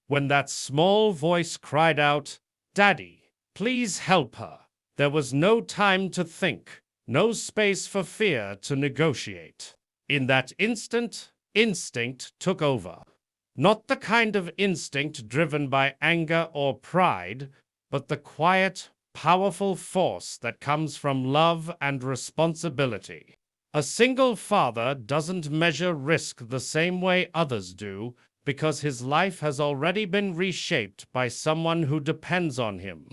When that small voice cried out, "Daddy, please help her," there was no time to think, no space for fear to negotiate. In that instant, instinct took over. Not the kind of instinct driven by anger or pride, but the quiet, powerful force that comes from love and responsibility. A single father doesn't measure risk the same way others do because his life has already been reshaped by someone who depends on him.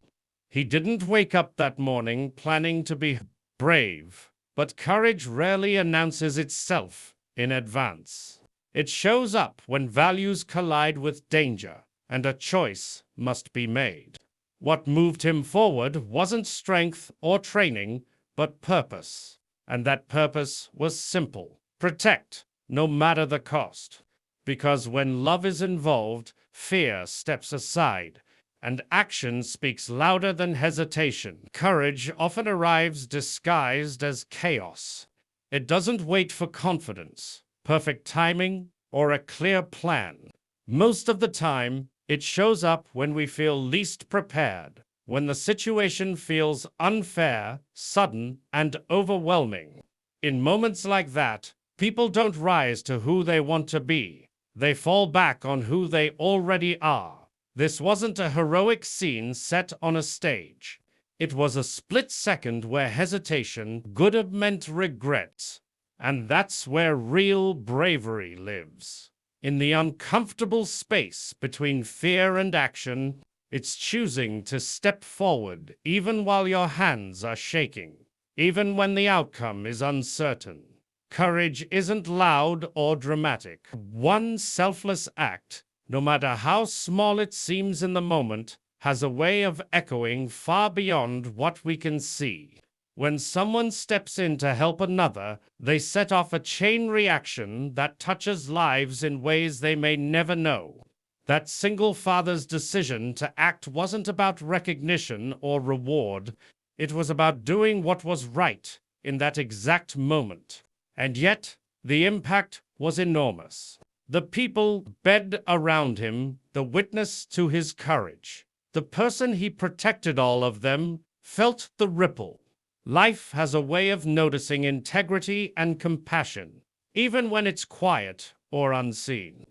He didn't wake up that morning planning to be brave, but courage rarely announces itself in advance. It shows up when values collide with danger, and a choice must be made. What moved him forward wasn't strength or training, but purpose. And that purpose was simple: protect, no matter the cost. Because when love is involved, fear steps aside, and action speaks louder than hesitation. Courage often arrives disguised as chaos. It doesn't wait for confidence, perfect timing, or a clear plan. Most of the time, it shows up when we feel least prepared, when the situation feels unfair, sudden, and overwhelming. In moments like that, people don't rise to who they want to be. They fall back on who they already are. This wasn't a heroic scene set on a stage. It was a split second where hesitation could have meant regret. And that's where real bravery lives. In the uncomfortable space between fear and action, it's choosing to step forward even while your hands are shaking, even when the outcome is uncertain. Courage isn't loud or dramatic. One selfless act, no matter how small it seems in the moment, has a way of echoing far beyond what we can see. When someone steps in to help another, they set off a chain reaction that touches lives in ways they may never know. That single father's decision to act wasn't about recognition or reward. It was about doing what was right in that exact moment. And yet, the impact was enormous. The people bed around him, the witness to his courage. The person he protected, all of them, felt the ripple. Life has a way of noticing integrity and compassion, even when it's quiet or unseen.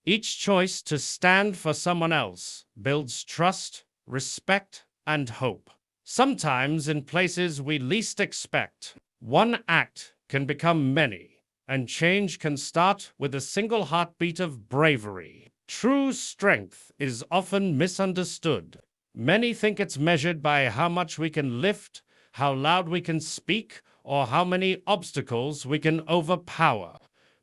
Each choice to stand for someone else builds trust, respect, and hope. Sometimes in places we least expect, one act can become many, and change can start with a single heartbeat of bravery. True strength is often misunderstood. Many think it's measured by how much we can lift, how loud we can speak, or how many obstacles we can overpower.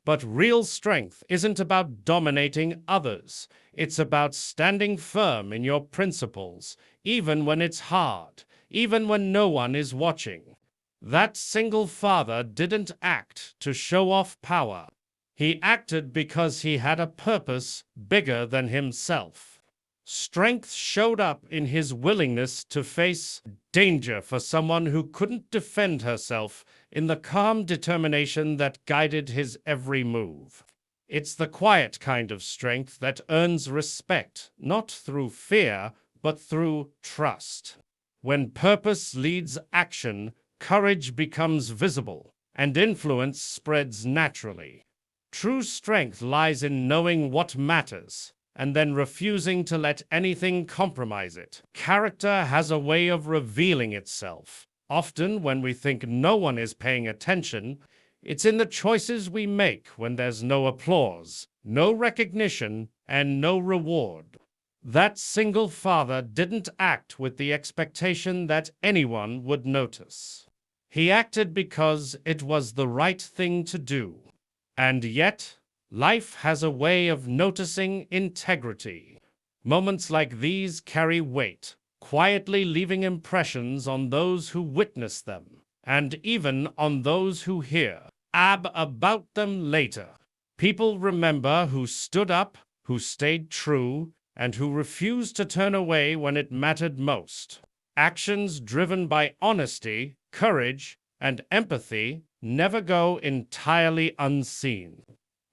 But real strength isn't about dominating others. It's about standing firm in your principles, even when it's hard, even when no one is watching. That single father didn't act to show off power. He acted because he had a purpose bigger than himself. Strength showed up in his willingness to face danger for someone who couldn't defend herself, in the calm determination that guided his every move. It's the quiet kind of strength that earns respect, not through fear, but through trust. When purpose leads action, courage becomes visible, and influence spreads naturally. True strength lies in knowing what matters, and then refusing to let anything compromise it. Character has a way of revealing itself. Often, when we think no one is paying attention, it's in the choices we make when there's no applause, no recognition, and no reward. That single father didn't act with the expectation that anyone would notice. He acted because it was the right thing to do. And yet, life has a way of noticing integrity. Moments like these carry weight, quietly leaving impressions on those who witness them, and even on those who hear about them later. People remember who stood up, who stayed true, and who refused to turn away when it mattered most. Actions driven by honesty, courage, and empathy never go entirely unseen.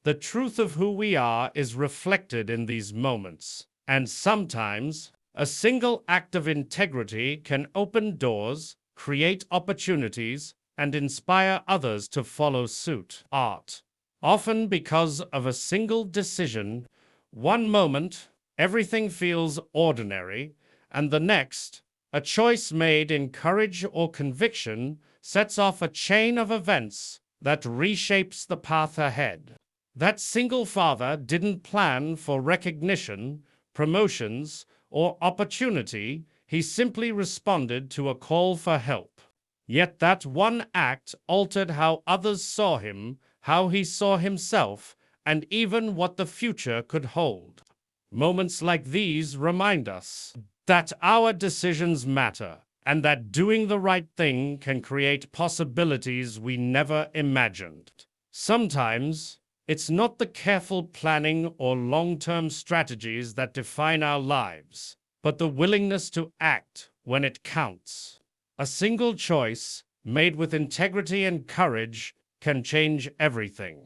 The truth of who we are is reflected in these moments, And sometimes, a single act of integrity can open doors, create opportunities, and inspire others to follow suit. Art. Often because of a single decision, one moment, everything feels ordinary, and the next, a choice made in courage or conviction, sets off a chain of events that reshapes the path ahead. That single father didn't plan for recognition, promotions, or opportunity. He simply responded to a call for help. Yet that one act altered how others saw him, how he saw himself, and even what the future could hold. Moments like these remind us that our decisions matter and that doing the right thing can create possibilities we never imagined. Sometimes, it's not the careful planning or long-term strategies that define our lives, but the willingness to act when it counts. A single choice, made with integrity and courage, can change everything.